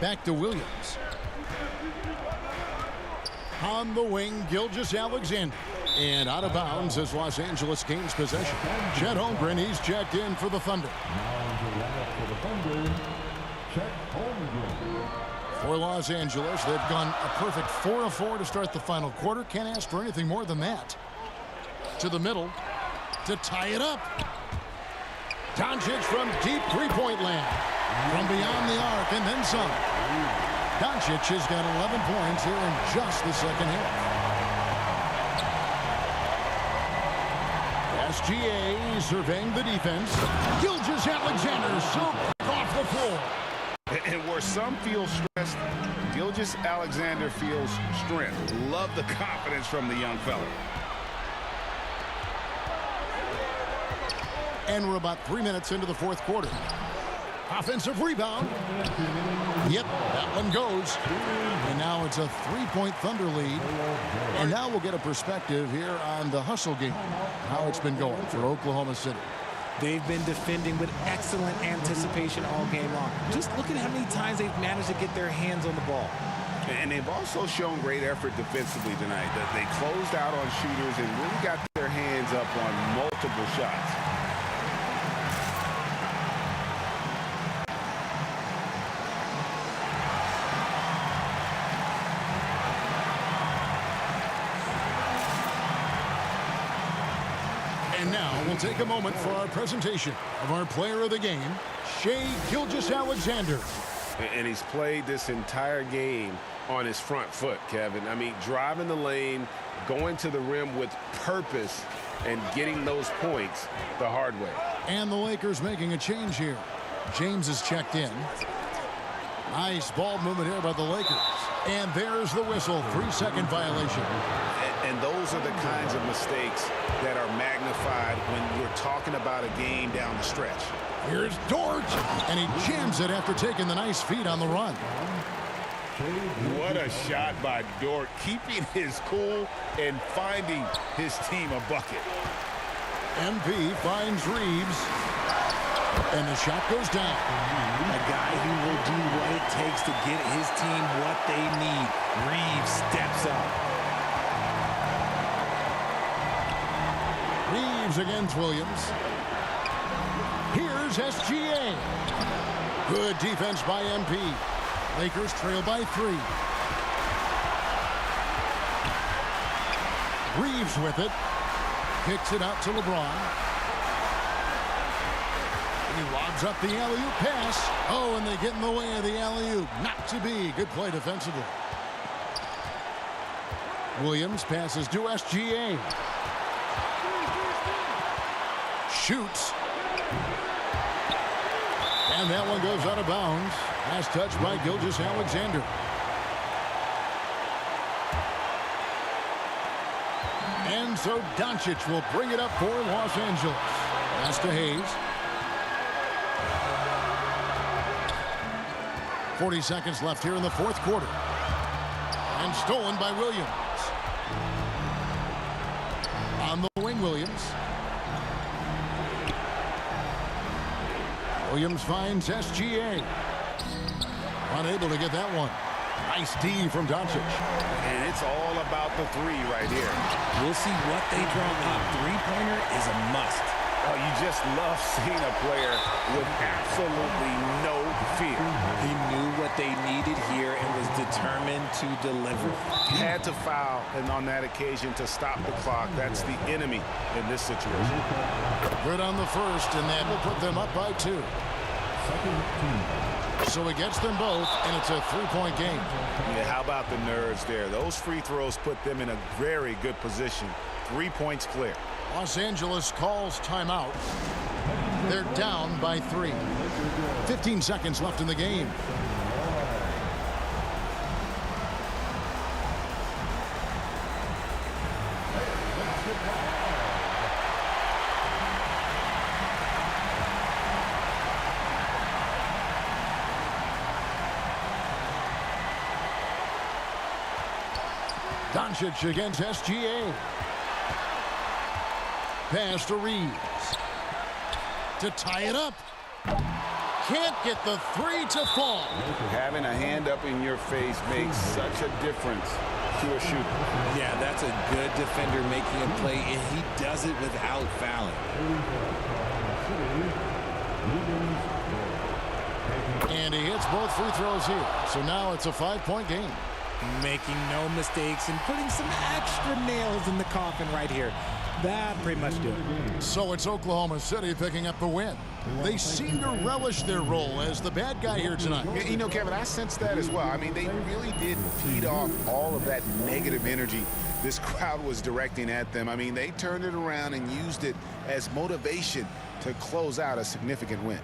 Back to Williams. On the wing, Gilgeous-Alexander. And out of bounds as Los Angeles gains possession. Chet Holmgren, he's checked in for the Thunder. For Los Angeles, they've gone a perfect 4-4 to start the final quarter. Can't ask for anything more than that. To the middle to tie it up. Doncic from deep three-point land. From beyond the arc and then some. Doncic has got 11 points here in just the second half. SGA surveying the defense. Gilgeous-Alexander so off the floor. And where some feel stressed, Gilgeous-Alexander feels strength. Love the confidence from the young fella. And we're about 3 minutes into the fourth quarter. Offensive rebound. Yep, that one goes. And now it's a 3-point Thunder lead. And now we'll get a perspective here on the hustle game, how it's been going for Oklahoma City. They've been defending with excellent anticipation all game long. Just look at how many times they've managed to get their hands on the ball. And they've also shown great effort defensively tonight. They closed out on shooters and really got their hands up on multiple shots. And now we'll take a moment for our presentation of our player of the game, Shai Gilgeous-Alexander. And he's played this entire game on his front foot, Kevin. I mean, driving the lane, going to the rim with purpose, and getting those points the hard way. And the Lakers making a change here. James is checked in. Nice ball movement here by the Lakers. And there's the whistle, 3-second violation. And those are the kinds of mistakes that are magnified when you're talking about a game down the stretch. Here's Dort, and he jams it after taking the nice feed on the run. What a shot by Dort, keeping his cool and finding his team a bucket. MP finds Reeves, and the shot goes down. A guy who will do what it takes to get his team what they need. Reeves steps up. Reeves against Williams. Here's SGA. Good defense by MP. Lakers trail by 3. Reeves with it. Kicks it out to LeBron. He lobs up the alley-oop pass. Oh, and they get in the way of the alley-oop. Not to be. Good play defensively. Williams passes to SGA. Shoots. And that one goes out of bounds. Last touch by Gilgeous-Alexander. And so Doncic will bring it up for Los Angeles. Pass to Hayes. 40 seconds left here in the fourth quarter. And stolen by Williams. On the wing, Williams. Williams finds SGA. Unable to get that one. Nice D from Doncic. And it's all about the three right here. We'll see what they draw up. Three-pointer is a must. Oh, you just love seeing a player with absolutely no fear. He knew what they needed here and was determined to deliver. He had to foul, and on that occasion to stop the clock. That's the enemy in this situation. Good on the first, and that will put them up by 2. So he gets them both, and it's a 3-point game. Yeah, how about the nerves there? Those free throws put them in a very good position. 3 points clear. Los Angeles calls timeout. They're down by 3. 15 seconds left in the game. Doncic against SGA. Pass to Reeves. To tie it up. Can't get the 3 to fall. Having a hand up in your face makes such a difference to a shooter. Yeah, that's a good defender making a play, and he does it without fouling. And he hits both free throws here. So now it's a 5-point game. Making no mistakes and putting some extra nails in the coffin right here. That pretty much did it. So it's Oklahoma City picking up the win. They seem to relish their role as the bad guy here tonight. You know, Kevin, I sense that as well. I mean, they really did feed off all of that negative energy this crowd was directing at them. I mean, they turned it around and used it as motivation to close out a significant win.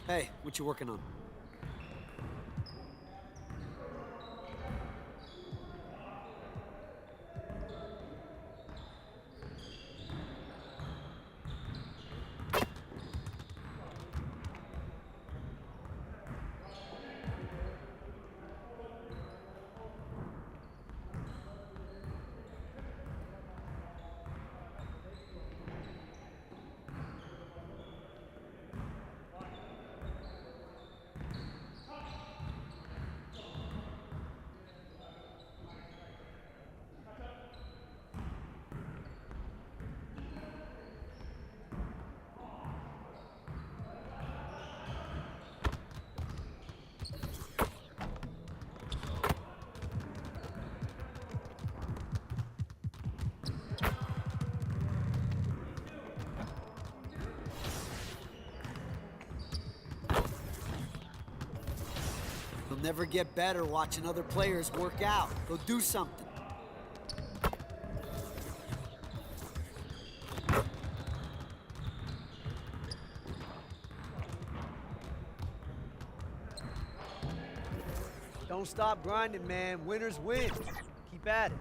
Hey, what you working on? You'll never get better watching other players work out. Go do something. Don't stop grinding, man. Winners win. Keep at it.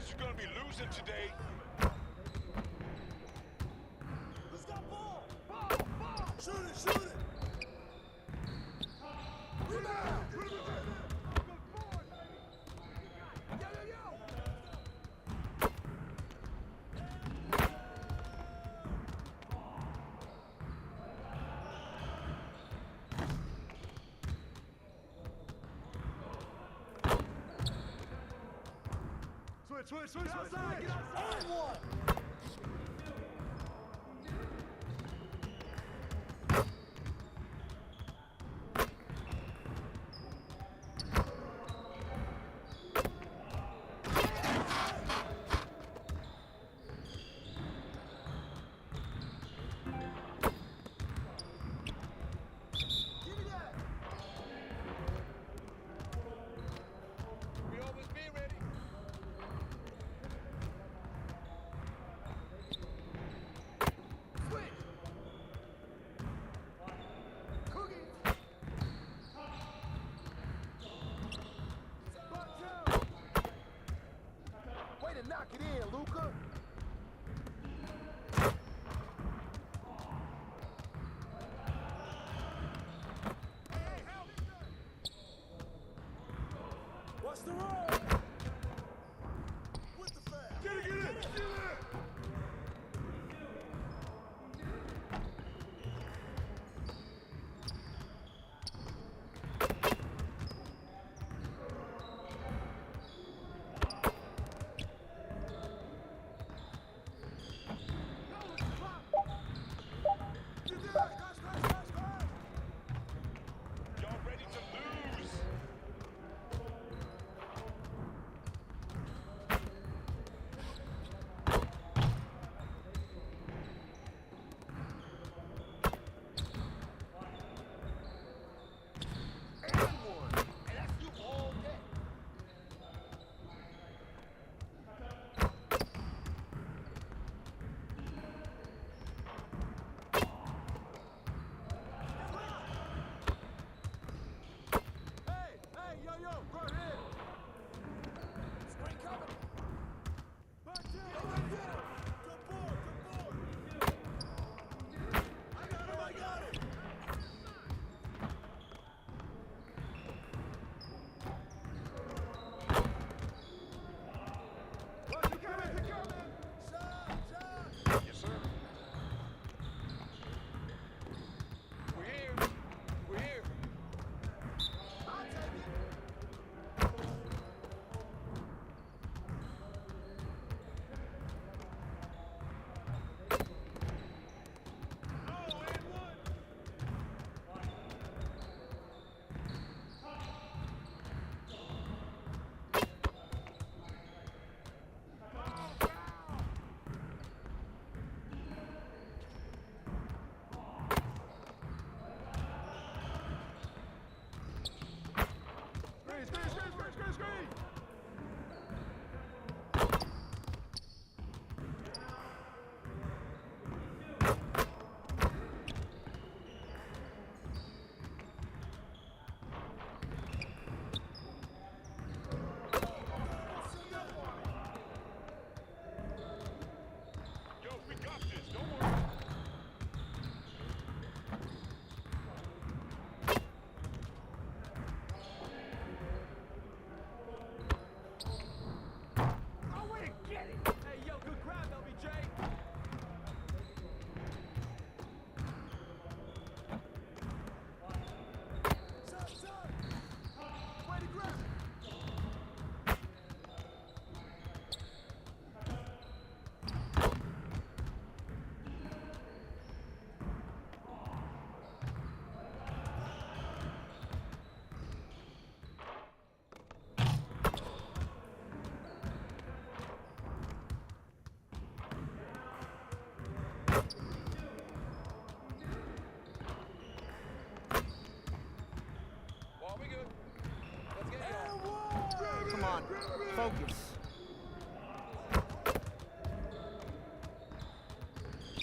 You're going to be losing today. Who's got ball? Ball! Shoot it! Rebound! Switch. Outside. And one. Come on, focus.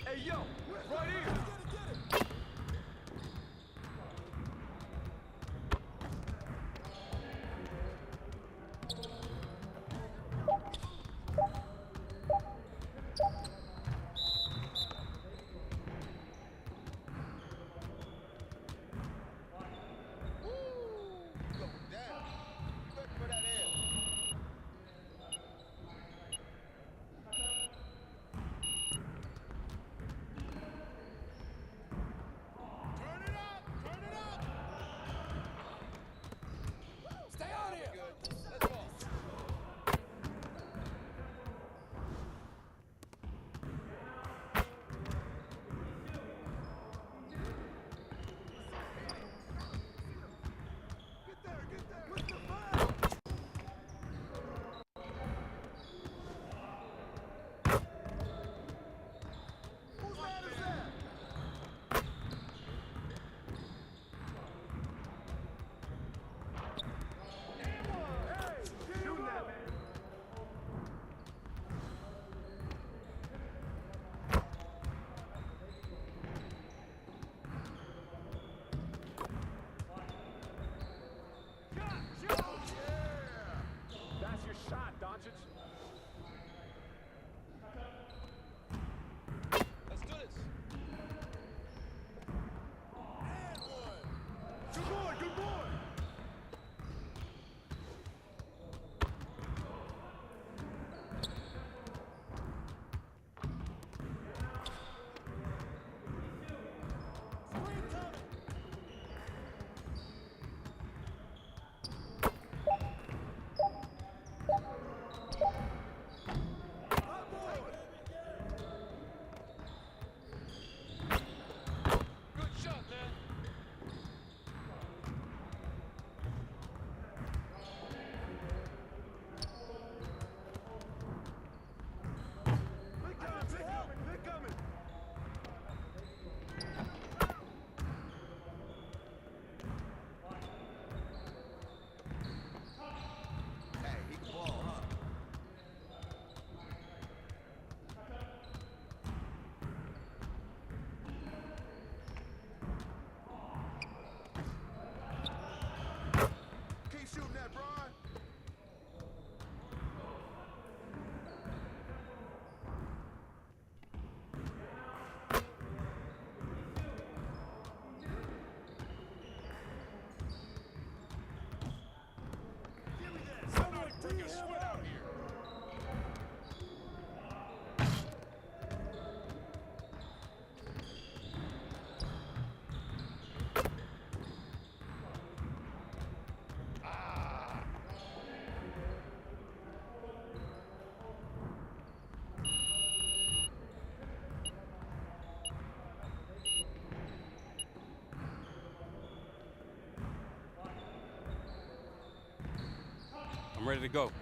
Hey, yo, right here. Stay on here. Let's go. That's your shot, Doncic. Let's do this. And one. Good boy, good boy. Good shot, man. They're coming. Hey, he can ball, huh? Keep shooting that, Brian. Give me that. Somebody bring a sweat out here. I'm ready to go.